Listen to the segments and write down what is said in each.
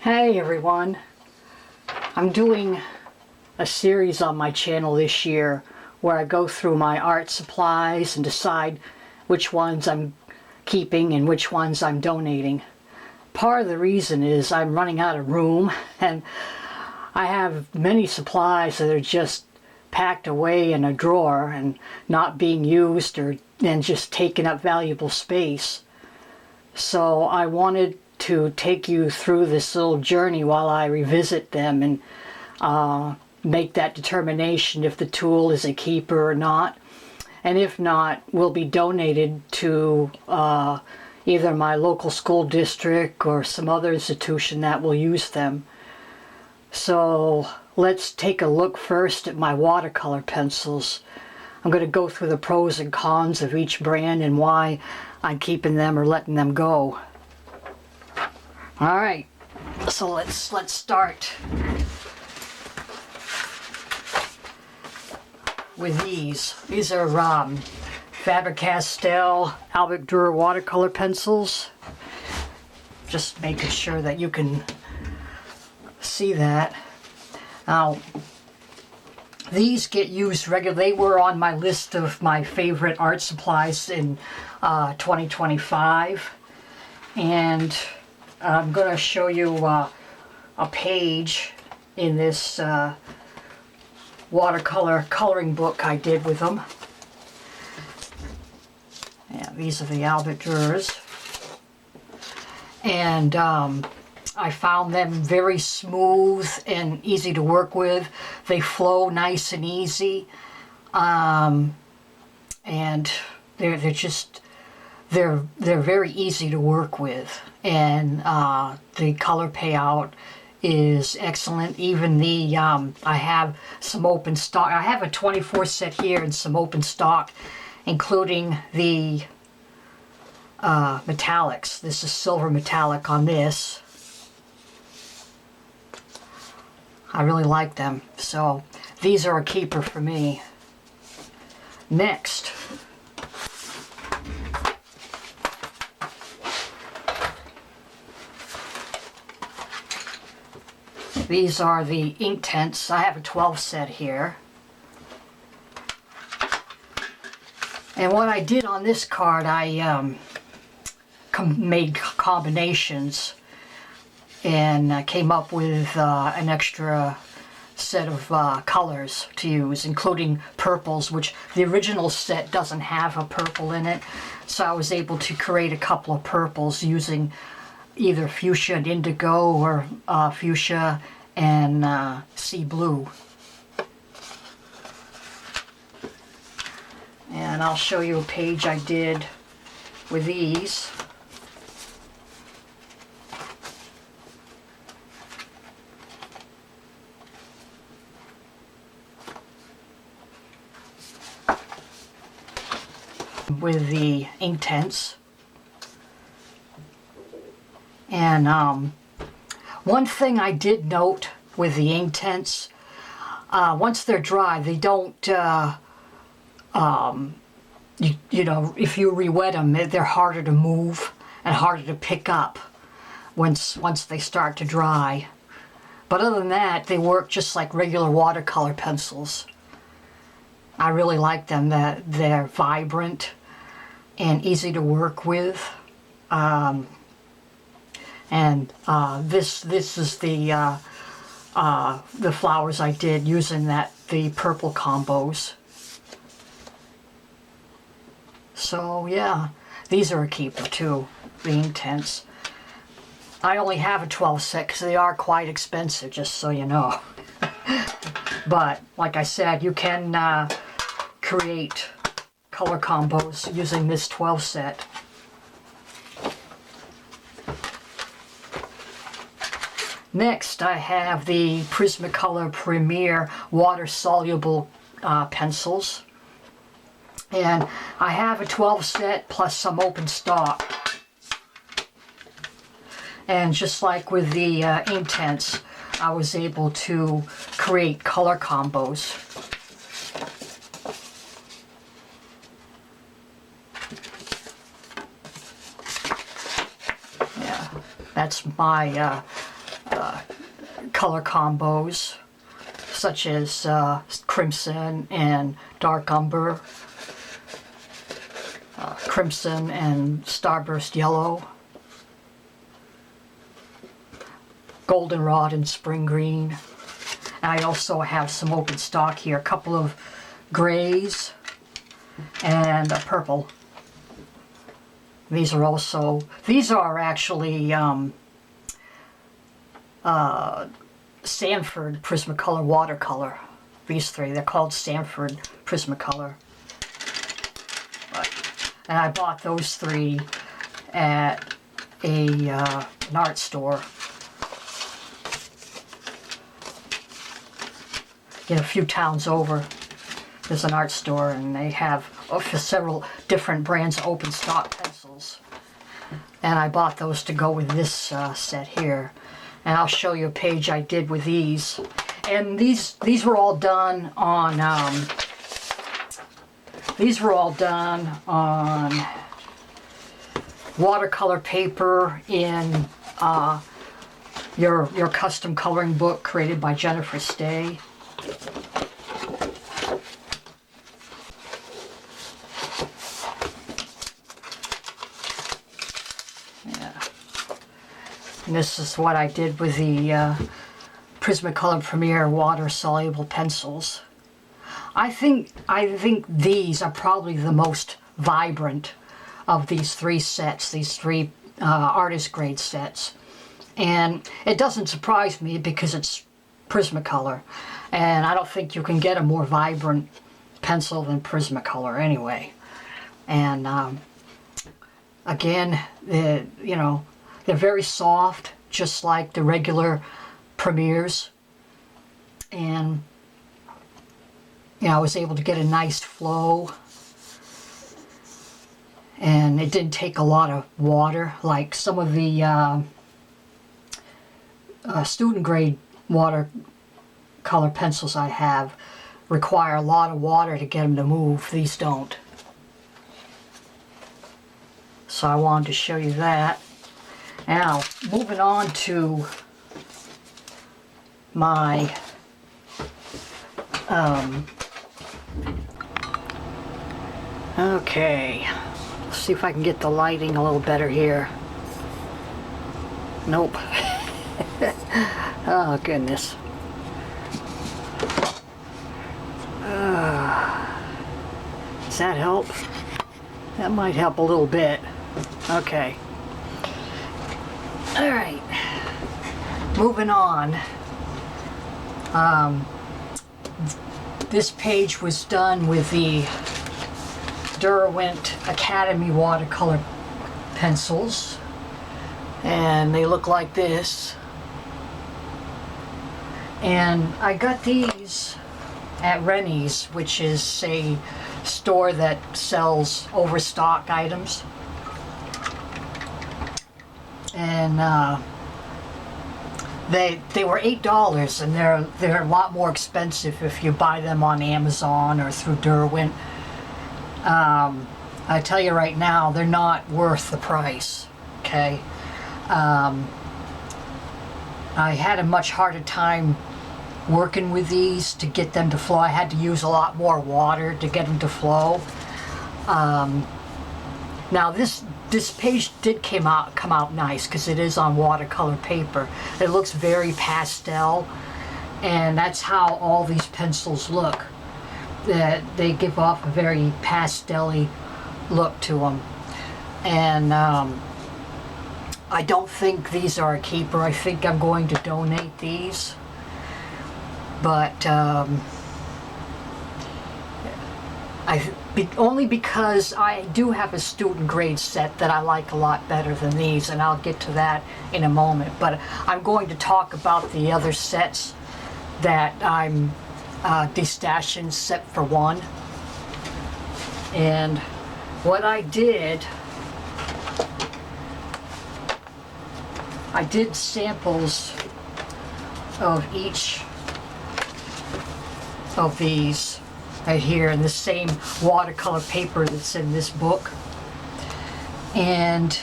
Hey everyone, I'm doing a series on my channel this year where I go through my art supplies and decide which ones I'm keeping and which ones I'm donating. Part of the reason is I'm running out of room and I have many supplies that are just packed away in a drawer and not being used and just taking up valuable space. So I wanted to take you through this little journey while I revisit them and make that determination if the tool is a keeper or not. And if not, will be donated to either my local school district or some other institution that will use them. So let's take a look first at my watercolor pencils. I'm going to go through the pros and cons of each brand and why I'm keeping them or letting them go. Alright, so let's start with these. These are Faber-Castell Albert Dürer watercolor pencils. Just making sure that you can see that. Now, these get used regularly. They were on my list of my favorite art supplies in 2025. And I'm going to show you a page in this watercolor coloring book I did with them. Yeah, these are the Albert Dürers. And I found them very smooth and easy to work with. They flow nice and easy. And they're very easy to work with, and the color payout is excellent. Even the I have some open stock. I have a 24 set here and some open stock, including the metallics. This is silver metallic on this. I really like them, so these are a keeper for me. Next, these are the Inktense. I have a 12 set here. And what I did on this card, I made combinations and came up with an extra set of colors to use, including purples, which the original set doesn't have a purple in it. So I was able to create a couple of purples using either fuchsia and indigo or fuchsia and sea blue. And I'll show you a page I did with these. With the Inktense. And one thing I did note with the Inktense, once they're dry, they don't, you know, if you re-wet them, they're harder to move and harder to pick up once they start to dry. But other than that, they work just like regular watercolor pencils. I really like them. They're vibrant and easy to work with. This is the flowers I did using the purple combos. So yeah, these are a keeper too, the Inktense. I only have a 12 set because they are quite expensive, just so you know. But like I said, you can create color combos using this 12 set. Next, I have the Prismacolor Premier water-soluble pencils. And I have a 12 set plus some open stock. And just like with the Inktense, I was able to create color combos. Yeah, that's my color combos such as crimson and dark umber, crimson and starburst yellow, goldenrod and spring green. And I also have some open stock here, a couple of grays and a purple. These are actually Sanford Prismacolor watercolor. These three, they're called Sanford Prismacolor. And I bought those three at an art store. In a few towns over, there's an art store, and they have several different brands of open stock pencils. And I bought those to go with this set here. And I'll show you a page I did with these. And these were all done on watercolor paper in your custom coloring book created by Jennifer Stay. And this is what I did with the Prismacolor Premier water-soluble pencils. I think these are probably the most vibrant of these three sets, these three artist grade sets. And it doesn't surprise me because it's Prismacolor. And I don't think you can get a more vibrant pencil than Prismacolor anyway. And again, they're very soft, just like the regular Premiers. And I was able to get a nice flow. And it didn't take a lot of water, like some of the student grade watercolor pencils I have require a lot of water to get them to move. These don't. So I wanted to show you that. Now, moving on to my okay, let's see if I can get the lighting a little better here. Nope. Oh goodness. Does that help? That might help a little bit. Okay. All right. Moving on. This page was done with the Derwent Academy watercolor pencils, and they look like this. And I got these at Rennie's, which is a store that sells overstock items. And they were $8, and they're a lot more expensive if you buy them on Amazon or through Derwent. I tell you right now, they're not worth the price. Okay. I had a much harder time working with these to get them to flow. I had to use a lot more water to get them to flow. Now this page did come out nice because it is on watercolor paper. It looks very pastel, and that's how all these pencils look. They give off a very pastel-y look to them. And I don't think these are a keeper. I think I'm going to donate these. But only because I do have a student grade set that I like a lot better than these, and I'll get to that in a moment. But I'm going to talk about the other sets that I'm Destashing set for one. And what I did samples of each of these right here in the same watercolor paper that's in this book. And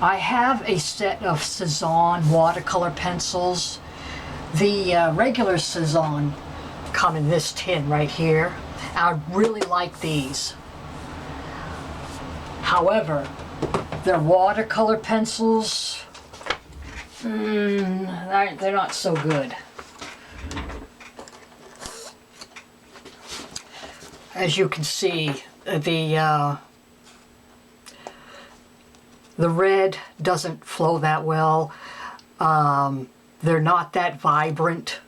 I have a set of Cezanne watercolor pencils. The regular Cezanne come in this tin right here. I really like these. However, their watercolor pencils, they're not so good. As you can see, the red doesn't flow that well. They're not that vibrant.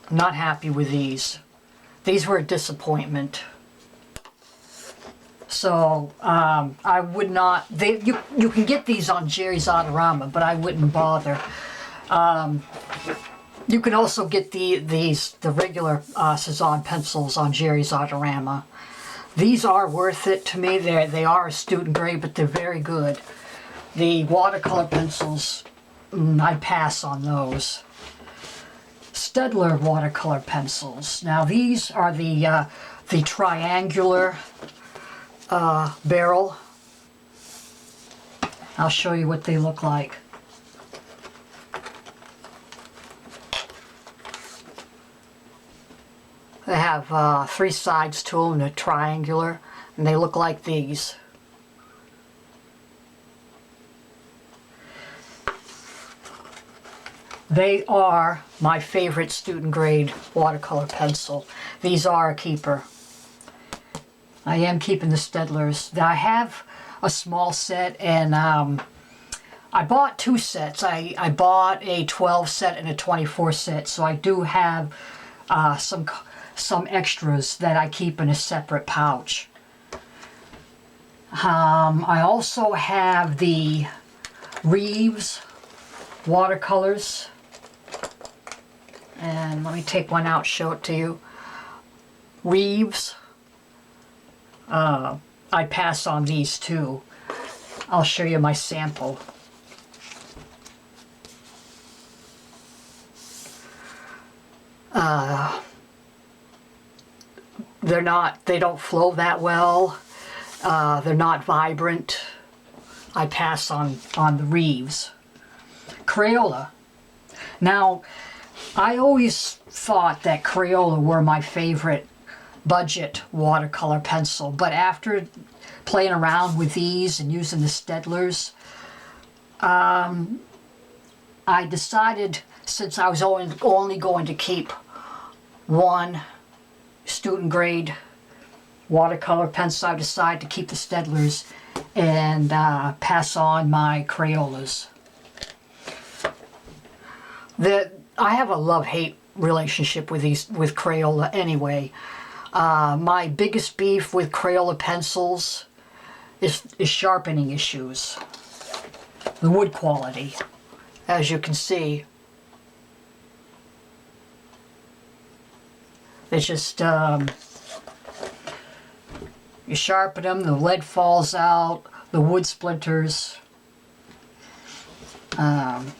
I'm not happy with these. These were a disappointment. So I would not. You can get these on Jerry's Autorama, but I wouldn't bother. You can also get the regular Cezanne pencils on Jerry's Autorama. These are worth it to me. They are a student grade, but they're very good. The watercolor pencils, I'd pass on those. Staedtler watercolor pencils. Now these are the triangular barrel. I'll show you what they look like. They have 3 sides to them, they're triangular, and they look like these. They are my favorite student grade watercolor pencil. These are a keeper. I am keeping the Staedtlers. I have a small set, and I bought 2 sets. I bought a 12 set and a 24 set, so I do have some extras that I keep in a separate pouch. I also have the Reeves watercolors, and let me take one out, show it to you. Reeves. I pass on these too. I'll show you my sample. They don't flow that well. They're not vibrant. I pass on the Reeves. Crayola. Now, I always thought that Crayola were my favorite budget watercolor pencil, but after playing around with these and using the Staedtlers, I decided, since I was only going to keep one student grade watercolor pencil, I decided to keep the Staedtlers and pass on my Crayolas. I have a love-hate relationship with Crayola anyway. My biggest beef with Crayola pencils is sharpening issues. The wood quality, as you can see. It's just, you sharpen them, the lead falls out, the wood splinters. And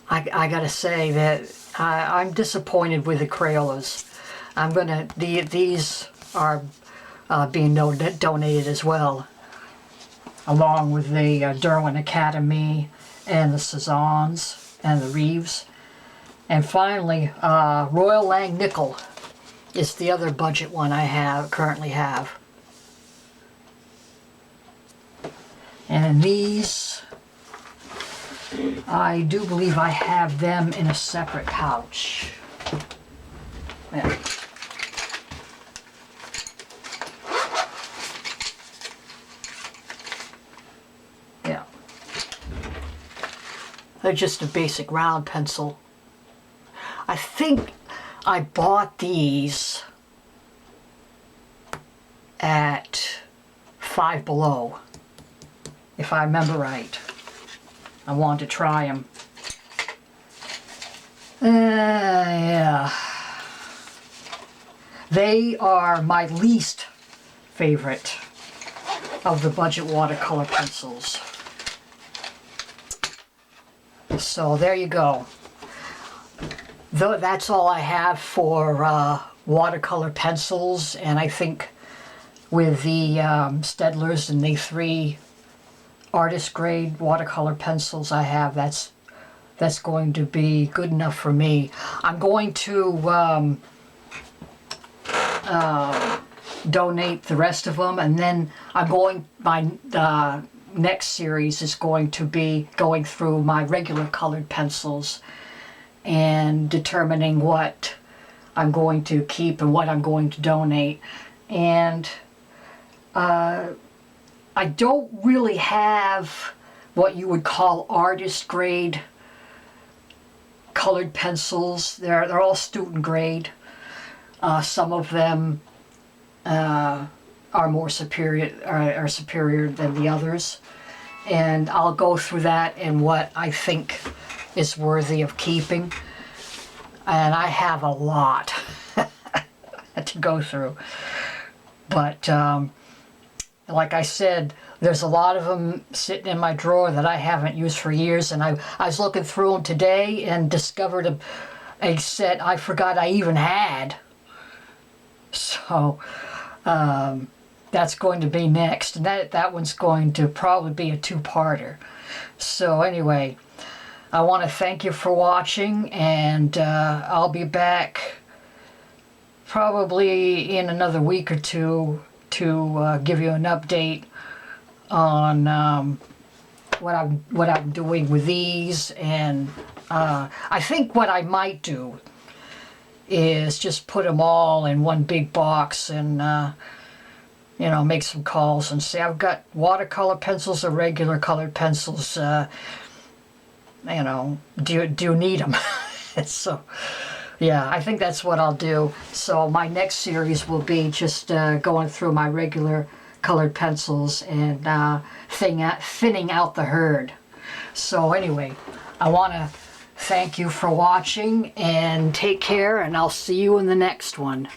I gotta say that I'm disappointed with the Crayolas. These are being donated as well, along with the Derwent Academy and the Cezannes and the Reeves. And finally, Royal Langnickel is the other budget one I currently have. And these, I do believe I have them in a separate pouch. Yeah. Yeah. They're just a basic round pencil. I think I bought these at Five Below, if I remember right. I wanted to try them. Yeah. They are my least favorite of the budget watercolor pencils. So there you go. That's all I have for watercolor pencils, and I think with the Staedtlers and the 3 artist grade watercolor pencils I have, that's going to be good enough for me. I'm going to donate the rest of them, and then my next series is going to be going through my regular colored pencils and determining what I'm going to keep and what I'm going to donate. And I don't really have what you would call artist grade colored pencils. They're all student grade. Some of them are more superior, are superior than the others, and I'll go through that and what I think is worthy of keeping. And I have a lot to go through, but like I said, there's a lot of them sitting in my drawer that I haven't used for years, and I was looking through them today and discovered a set I forgot I even had. So that's going to be next, and that one's going to probably be a 2-parter. So anyway, I want to thank you for watching, and I'll be back probably in another week or 2 to give you an update on what I'm doing with these. And I think what I might do is just put them all in one big box and you know, make some calls and say, I've got watercolor pencils or regular colored pencils, you know, do you need them? So yeah, I think that's what I'll do. So my next series will be just going through my regular colored pencils and thinning out the herd. So anyway, I want to thank you for watching, and take care, and I'll see you in the next one.